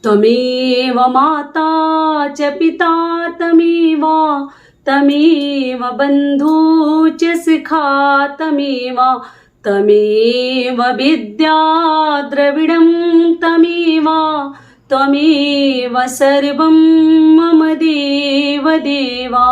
त्वमेव माता च पिता तमेव तमेव बन्धु च सखा तमेव तमेव विद्या द्रविडं तमेव त्वमेव सर्वं मम देव देवा।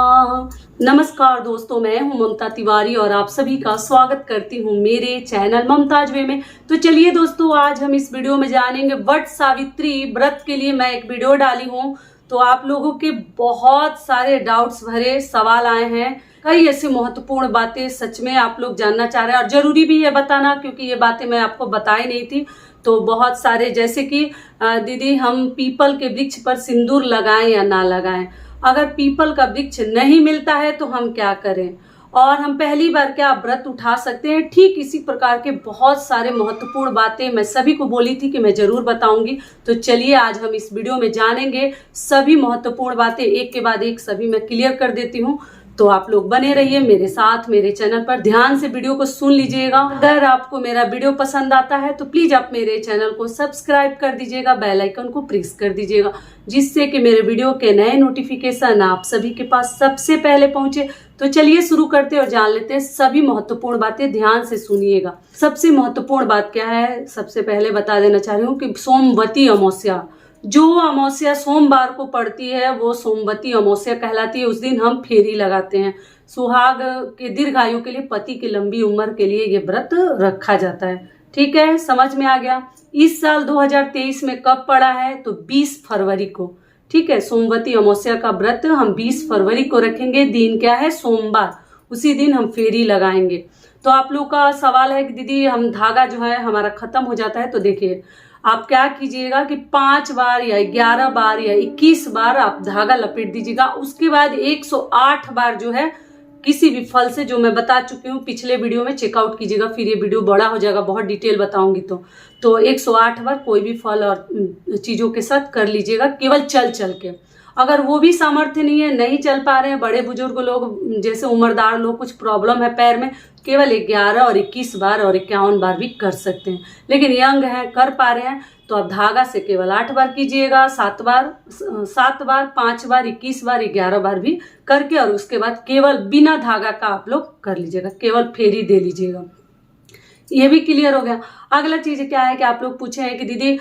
नमस्कार दोस्तों, मैं हूं ममता तिवारी और आप सभी का स्वागत करती हूं मेरे चैनल ममताज वे में। तो चलिए दोस्तों, आज हम इस वीडियो में जानेंगे वट सावित्री व्रत के लिए मैं एक वीडियो डाली हूं। तो आप लोगों के बहुत सारे डाउट्स भरे सवाल आए हैं, कई ऐसी महत्वपूर्ण बातें सच में आप लोग जानना चाह रहे हैं और जरूरी भी है बताना, क्योंकि ये बातें मैं आपको बताई नहीं थी। तो बहुत सारे, जैसे कि दीदी हम पीपल के वृक्ष पर सिंदूर लगाएं या ना लगाएं, अगर पीपल का वृक्ष नहीं मिलता है तो हम क्या करें, और हम पहली बार क्या व्रत उठा सकते हैं। ठीक इसी प्रकार के बहुत सारे महत्वपूर्ण बातें मैं सभी को बोली थी कि मैं जरूर बताऊंगी। तो चलिए आज हम इस वीडियो में जानेंगे सभी महत्वपूर्ण बातें, एक के बाद एक सभी मैं क्लियर कर देती हूँ। तो आप लोग बने रहिए मेरे साथ, मेरे चैनल पर ध्यान से वीडियो को सुन लीजिएगा। अगर आपको मेरा वीडियो पसंद आता है तो प्लीज आप मेरे चैनल को सब्सक्राइब कर दीजिएगा, बेल आइकन को प्रेस कर दीजिएगा, जिससे कि मेरे वीडियो के नए नोटिफिकेशन आप सभी के पास सबसे पहले पहुंचे। तो चलिए शुरू करते और जान लेते हैं सभी महत्वपूर्ण बातें, ध्यान से सुनिएगा। सबसे महत्वपूर्ण बात क्या है, सबसे पहले बता देना चाह रही हूँ कि सोमवती अमावस्या, जो अमावस्या सोमवार को पड़ती है वो सोमवती अमावस्या कहलाती है। उस दिन हम फेरी लगाते हैं। सुहाग के दीर्घायु के लिए, पति की लंबी उम्र के लिए ये व्रत रखा जाता है। ठीक है, समझ में आ गया। इस साल 2023 में कब पड़ा है तो 20 फरवरी को। ठीक है, सोमवती अमावस्या का व्रत हम 20 फरवरी को रखेंगे। दिन क्या है, सोमवार, उसी दिन हम फेरी लगाएंगे। तो आप लोग का सवाल है कि दीदी हम धागा जो है हमारा खत्म हो जाता है, तो देखिए आप क्या कीजिएगा कि 5 बार या 11 बार या 21 बार आप धागा लपेट दीजिएगा। उसके बाद 108 बार जो है किसी भी फल से, जो मैं बता चुकी हूँ पिछले वीडियो में, चेकआउट कीजिएगा, फिर ये वीडियो बड़ा हो जाएगा, बहुत डिटेल बताऊंगी। तो 108 बार कोई भी फल और चीजों के साथ कर लीजिएगा, केवल चल चल के। अगर वो भी सामर्थ्य नहीं है, नहीं चल पा रहे हैं, बड़े बुजुर्ग लोग जैसे उम्रदार लोग, कुछ प्रॉब्लम है पैर में, केवल 11 और 21 बार और 51 बार भी कर सकते हैं। लेकिन यंग है, कर पा रहे हैं, तो आप धागा से केवल 8 बार कीजिएगा, 7 बार, 5 बार, 21 बार, 11 बार भी करके, और उसके बाद केवल बिना धागा का आप लोग कर लीजिएगा, केवल फेरी दे लीजिएगा। ये भी क्लियर हो गया। अगला चीज क्या है कि आप लोग पूछे हैं कि दीदी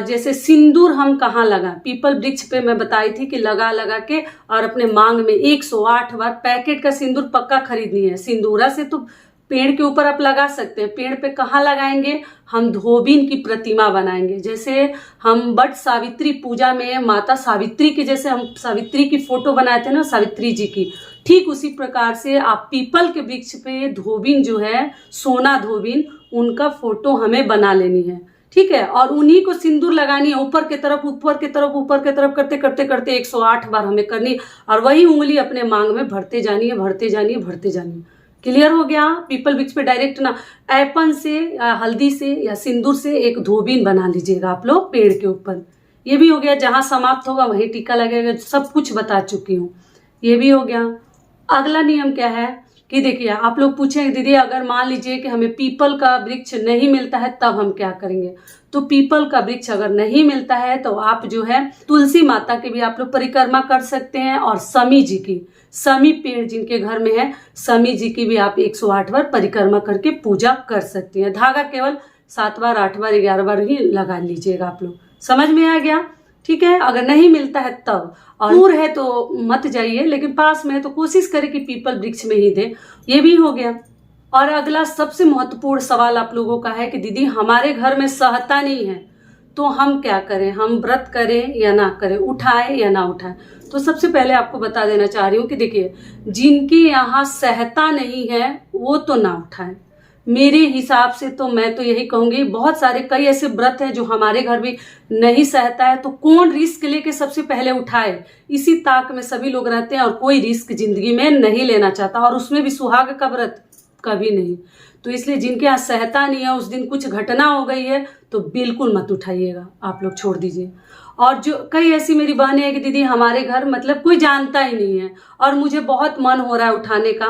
जैसे सिंदूर हम कहाँ लगाएं। पीपल वृक्ष पे मैं बताई थी कि लगा के और अपने मांग में 108 बार पैकेट का सिंदूर पक्का खरीदनी है। सिंदूरा से तो पेड़ के ऊपर आप लगा सकते हैं। पेड़ पे कहाँ लगाएंगे, हम धोबिन की प्रतिमा बनाएंगे। जैसे हम वट सावित्री पूजा में माता सावित्री की, जैसे हम सावित्री की फोटो बनाए थे ना, सावित्री जी की, ठीक उसी प्रकार से आप पीपल के वृक्ष पे धोबिन जो है, सोना धोबिन, उनका फोटो हमें बना लेनी है। ठीक है, और उन्हीं को सिंदूर लगानी है, ऊपर के तरफ, ऊपर के तरफ, ऊपर के तरफ करते करते करते 108 बार हमें करनी, और वही उंगली अपने मांग में भरते जानी है, भरते जानी है, भरते जानी है। क्लियर हो गया। पीपल वृक्ष पे डायरेक्ट ना, ऐपन से या हल्दी से या सिंदूर से एक धोबिन बना लीजिएगा आप लोग पेड़ के ऊपर। ये भी हो गया। जहां समाप्त होगा वहीं टीका लगेगा, सब कुछ बता चुकी हूँ। ये भी हो गया। अगला नियम क्या है कि देखिए, आप लोग पूछेंगे दीदी अगर मान लीजिए कि हमें पीपल का वृक्ष नहीं मिलता है तब हम क्या करेंगे। तो पीपल का वृक्ष अगर नहीं मिलता है तो आप जो है तुलसी माता की भी आप लोग परिक्रमा कर सकते हैं, और समी जी की, समी पेड़ जिनके घर में है, समी जी की भी आप 108 बार परिक्रमा करके पूजा कर सकती हैं। धागा केवल 7 बार, 8 बार, 11 बार ही लगा लीजिएगा आप लोग। समझ में आ गया। ठीक है, अगर नहीं मिलता है तब, और दूर है तो मत जाइए, लेकिन पास में है तो कोशिश करें कि पीपल वृक्ष में ही दे। ये भी हो गया। और अगला सबसे महत्वपूर्ण सवाल आप लोगों का है कि दीदी हमारे घर में सहता नहीं है तो हम क्या करें, हम व्रत करें या ना करें, उठाएं या ना उठाएं। तो सबसे पहले आपको बता देना चाह रही हूँ कि देखिए, जिनके यहाँ सहता नहीं है वो तो ना उठाएं। मेरे हिसाब से तो मैं तो यही कहूंगी, बहुत सारे कई ऐसे व्रत हैं जो हमारे घर भी नहीं सहता है, तो कौन रिस्क लेके सबसे पहले उठाए, इसी ताक में सभी लोग रहते हैं, और कोई रिस्क जिंदगी में नहीं लेना चाहता, और उसमें भी सुहाग का व्रत कभी नहीं। तो इसलिए जिनके यहाँ सहता नहीं है, उस दिन कुछ घटना हो गई है तो बिल्कुल मत उठाइएगा, आप लोग छोड़ दीजिए। और जो कई ऐसी मेरी बहनें हैं कि दीदी हमारे घर मतलब कोई जानता ही नहीं है और मुझे बहुत मन हो रहा है उठाने का,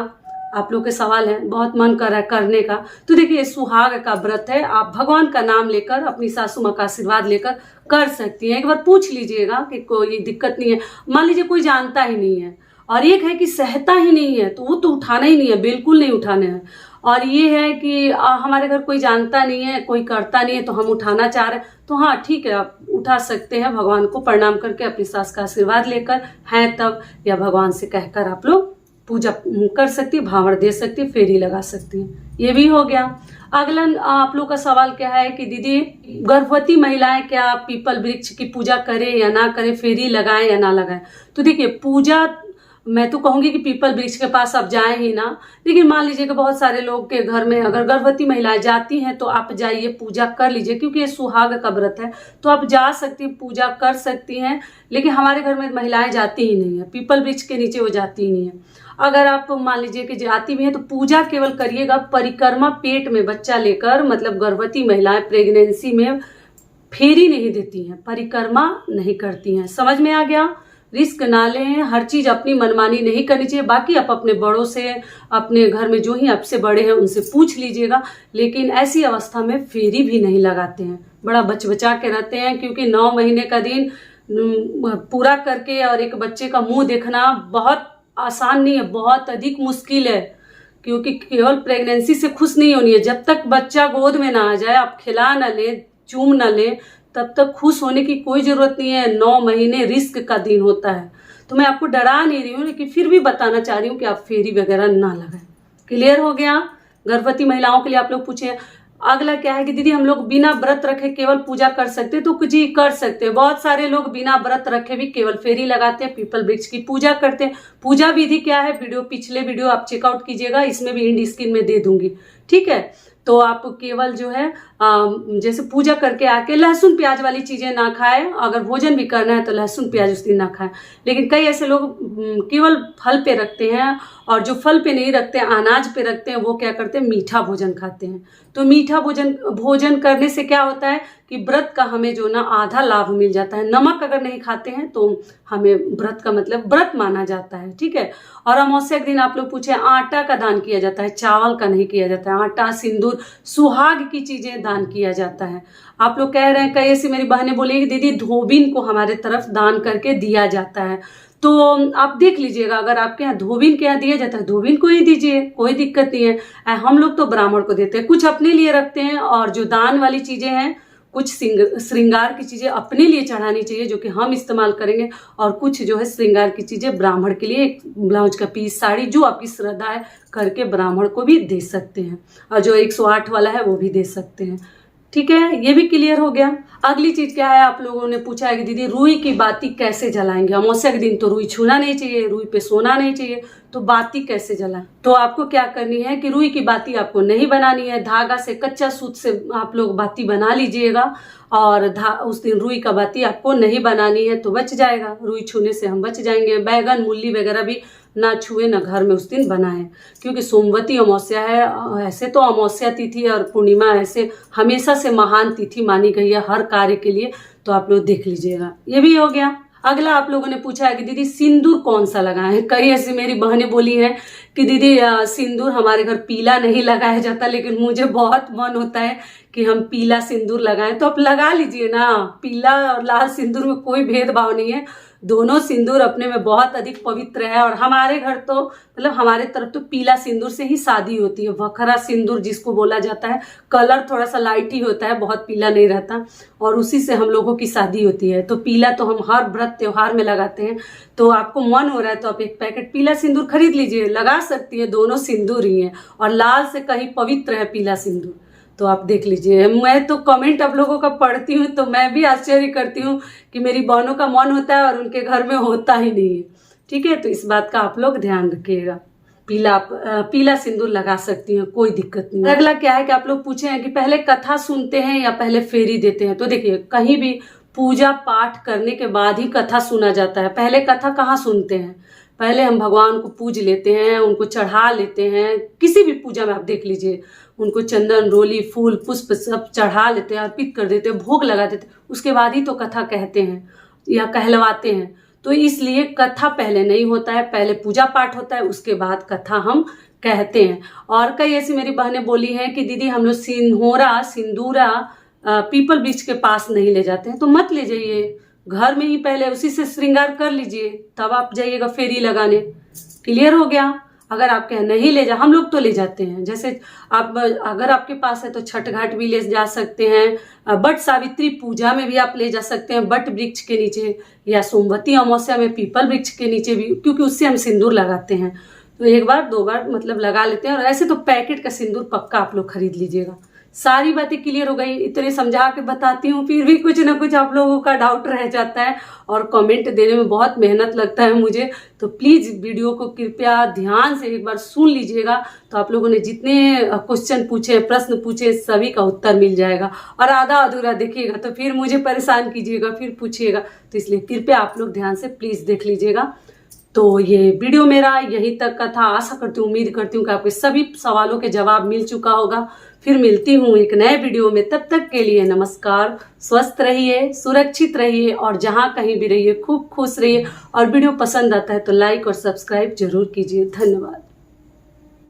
आप लोग के सवाल है, बहुत मन कर रहा है करने का, तो देखिए सुहाग का व्रत है, आप भगवान का नाम लेकर अपनी सासू माँ का आशीर्वाद लेकर कर सकती हैं। एक बार पूछ लीजिएगा कि कोई दिक्कत नहीं है। मान लीजिए कोई जानता ही नहीं है, और एक है कि सहता ही नहीं है, तो वो तो उठाना ही नहीं है, बिल्कुल नहीं उठाने हैं। और ये है कि हमारे घर कोई जानता नहीं है, कोई करता नहीं है, तो हम उठाना चाह रहे हैं, तो हाँ ठीक है, आप उठा सकते हैं। भगवान को प्रणाम करके अपनी सास का आशीर्वाद लेकर हैं तब, या भगवान से कहकर आप लोग पूजा कर सकती है, भावड़ दे सकती है, फेरी लगा सकती है। ये भी हो गया। अगला आप लोग का सवाल क्या है कि दीदी गर्भवती महिलाएं क्या पीपल वृक्ष की पूजा करें या ना करें, फेरी लगाएं या ना लगाएं? तो देखिए पूजा, मैं तो कहूंगी कि पीपल वृक्ष के पास आप जाएं ही ना, लेकिन मान लीजिए कि बहुत सारे लोग के घर में अगर गर्भवती महिलाएं जाती हैं तो आप जाइए, पूजा कर लीजिए, क्योंकि ये सुहाग का व्रत है, तो आप जा सकती हैं, पूजा कर सकती हैं। लेकिन हमारे घर में महिलाएं जाती ही नहीं है, पीपल वृक्ष के नीचे वो जाती ही नहीं है। अगर आप मान लीजिए कि जाती भी है तो पूजा केवल करिएगा परिक्रमा, पेट में बच्चा लेकर, मतलब गर्भवती महिलाएं प्रेगनेंसी में फेरी नहीं देती हैं, परिक्रमा नहीं करती हैं। समझ में आ गया? रिस्क ना लें, हर चीज अपनी मनमानी नहीं करनी चाहिए। बाकी आप अपने बड़ों से, अपने घर में जो ही आपसे बड़े हैं उनसे पूछ लीजिएगा, लेकिन ऐसी अवस्था में फेरी भी नहीं लगाते हैं, बड़ा बचा के रहते हैं, क्योंकि 9 महीने का दिन पूरा करके और एक बच्चे का मुंह देखना बहुत आसान नहीं है, बहुत अधिक मुश्किल है, क्योंकि केवल प्रेगनेंसी से खुश नहीं होनी है। जब तक बच्चा गोद में ना आ जाए, आप खिला ना ले, चूम ना ले, तब तक खुश होने की कोई जरूरत नहीं है। 9 महीने रिस्क का दिन होता है। तो मैं आपको डरा नहीं रही हूँ, लेकिन फिर भी बताना चाह रही हूँ कि आप फेरी वगैरह ना लगाएं। क्लियर हो गया? गर्भवती महिलाओं के लिए आप लोग पूछे। अगला क्या है कि दीदी हम लोग बिना व्रत रखे केवल पूजा कर सकते हैं? तो कुछ ही कर सकते हैं। बहुत सारे लोग बिना व्रत रखे भी केवल फेरी लगाते हैं, पीपल वृक्ष की पूजा करते हैं। पूजा विधि क्या है, पिछले वीडियो आप चेकआउट कीजिएगा, इसमें भी इंड स्क्रीन में दे दूंगी, ठीक है? तो आप केवल जो है जैसे पूजा करके आके लहसुन प्याज वाली चीजें ना खाएं। अगर भोजन भी करना है तो लहसुन प्याज उस दिन ना खाएं। लेकिन कई ऐसे लोग केवल फल पे रखते हैं, और जो फल पे नहीं रखते, अनाज पे रखते हैं, वो क्या करते हैं, मीठा भोजन खाते हैं। तो मीठा भोजन करने से क्या होता है कि व्रत का हमें जो ना आधा लाभ मिल जाता है। नमक अगर नहीं खाते हैं तो हमें व्रत का मतलब व्रत माना जाता है, ठीक है? और अमावस्या के दिन आप लोग पूछे, आटा का दान किया जाता है, चावल का नहीं किया जाता है। आटा, सिंदूर, सुहाग की चीजें दान किया जाता है। आप लोग कह रहे हैं, कई ऐसी मेरी बहनें बोली कि दीदी धोबिन को हमारे तरफ दान करके दिया जाता है। तो आप देख लीजिएगा, अगर आपके यहाँ धोबिन के यहाँ दिया जाता है, धोबिन को ही दीजिए, कोई दिक्कत नहीं है। हम लोग तो ब्राह्मण को देते हैं, कुछ अपने लिए रखते हैं, और जो दान वाली चीजें हैं, कुछ श्रृंगार की चीजें अपने लिए चढ़ानी चाहिए जो कि हम इस्तेमाल करेंगे, और कुछ जो है श्रृंगार की चीजें ब्राह्मण के लिए, ब्लाउज का पीस, साड़ी, जो आपकी श्रद्धा है करके ब्राह्मण को भी दे सकते हैं, और जो 108 वाला है वो भी दे सकते हैं, ठीक है? ये भी क्लियर हो गया। अगली चीज क्या है, आप लोगों ने पूछा है कि दीदी रुई की बाती कैसे जलाएंगे? अमावस्या के दिन तो रुई छूना नहीं चाहिए, रुई पे सोना नहीं चाहिए, तो बाती कैसे जलाएं? तो आपको क्या करनी है कि रुई की बाती आपको नहीं बनानी है, धागा से, कच्चा सूत से आप लोग बाती बना लीजिएगा, और उस दिन रुई का बाती आपको नहीं बनानी है, तो बच जाएगा, रुई छूने से हम बच जाएंगे। बैगन, मूली वगैरह भी ना छुए, ना घर में उस दिन बनाएं, क्योंकि सोमवती अमावस्या है। ऐसे तो अमावस्या तिथि और पूर्णिमा ऐसे हमेशा से महान तिथि मानी गई है हर कार्य के लिए, तो आप लोग देख लीजिएगा। ये भी हो गया। अगला आप लोगों ने पूछा है कि दीदी सिंदूर कौन सा लगाएं? कई ऐसी मेरी बहनें बोली हैं कि दीदी सिंदूर हमारे घर पीला नहीं लगाया जाता, लेकिन मुझे बहुत मन होता है कि हम पीला सिंदूर लगाएं। तो आप लगा लीजिए ना, पीला और लाल सिंदूर में कोई भेदभाव नहीं है, दोनों सिंदूर अपने में बहुत अधिक पवित्र है। और हमारे घर तो मतलब हमारे तरफ तो पीला सिंदूर से ही शादी होती है, वखरा सिंदूर जिसको बोला जाता है। कलर थोड़ा सा लाइट ही होता है, बहुत पीला नहीं रहता, और उसी से हम लोगों की शादी होती है। तो पीला तो हम हर व्रत त्योहार में लगाते हैं। तो आपको मन हो रहा है तो आप एक पैकेट पीला सिंदूर खरीद लीजिए, लगा सकती है, दोनों सिंदूर ही है, और लाल से कहीं पवित्र है पीला सिंदूर। तो आप देख लीजिए। मैं तो कमेंट आप लोगों का पढ़ती हूँ तो मैं भी आश्चर्य करती हूँ कि मेरी बहनों का मन होता है और उनके घर में होता ही नहीं है, ठीक है? तो इस बात का आप लोग ध्यान रखिएगा। पीला सिंदूर लगा सकती हैं, कोई दिक्कत नहीं। अगला क्या है कि आप लोग पूछे हैं कि पहले कथा सुनते हैं या पहले फेरी देते हैं? तो देखिए, कहीं भी पूजा पाठ करने के बाद ही कथा सुना जाता है। पहले कथा कहाँ सुनते हैं? पहले हम भगवान को पूज लेते हैं, उनको चढ़ा लेते हैं। किसी भी पूजा में आप देख लीजिए, उनको चंदन, रोली, फूल, पुष्प सब चढ़ा लेते हैं, अर्पित कर देते हैं, भोग लगा देते हैं, उसके बाद ही तो कथा कहते हैं या कहलवाते हैं। तो इसलिए कथा पहले नहीं होता है, पहले पूजा पाठ होता है, उसके बाद कथा हम कहते हैं। और कई ऐसी मेरी बहनें बोली हैं कि दीदी हम लोग सिंदूरा पीपल वृक्ष के पास नहीं ले जाते हैं, तो मत ले जाइए, घर में ही पहले उसी से श्रृंगार कर लीजिए, तब आप जाइएगा फेरी लगाने। क्लियर हो गया। अगर आप कहें नहीं ले जा, हम लोग तो ले जाते हैं। जैसे आप अगर आपके पास है तो छठ घाट भी ले जा सकते हैं, बट सावित्री पूजा में भी आप ले जा सकते हैं बट वृक्ष के नीचे, या सोमवती अमावस्या में पीपल वृक्ष के नीचे भी, क्योंकि उससे हम सिंदूर लगाते हैं। तो एक बार 2 बार मतलब लगा लेते हैं। और ऐसे तो पैकेट का सिंदूर पक्का आप लोग खरीद लीजिएगा। सारी बातें क्लियर हो गई। इतने समझा के बताती हूँ, फिर भी कुछ ना कुछ आप लोगों का डाउट रह जाता है और कमेंट देने में बहुत मेहनत लगता है मुझे। तो प्लीज़ वीडियो को कृपया ध्यान से एक बार सुन लीजिएगा, तो आप लोगों ने जितने क्वेश्चन पूछे, प्रश्न पूछे, सभी का उत्तर मिल जाएगा। और आधा अधूरा देखिएगा तो फिर मुझे परेशान कीजिएगा, फिर पूछिएगा। तो इसलिए कृपया आप लोग ध्यान से प्लीज़ देख लीजिएगा। तो ये वीडियो मेरा यहीं तक का था। आशा करती हूँ, उम्मीद करती हूँ कि आपके सभी सवालों के जवाब मिल चुका होगा। फिर मिलती हूँ एक नए वीडियो में, तब तक के लिए नमस्कार। स्वस्थ रहिए, सुरक्षित रहिए और जहाँ कहीं भी रहिए खूब खुश रहिए। और वीडियो पसंद आता है तो लाइक और सब्सक्राइब जरूर कीजिए। धन्यवाद।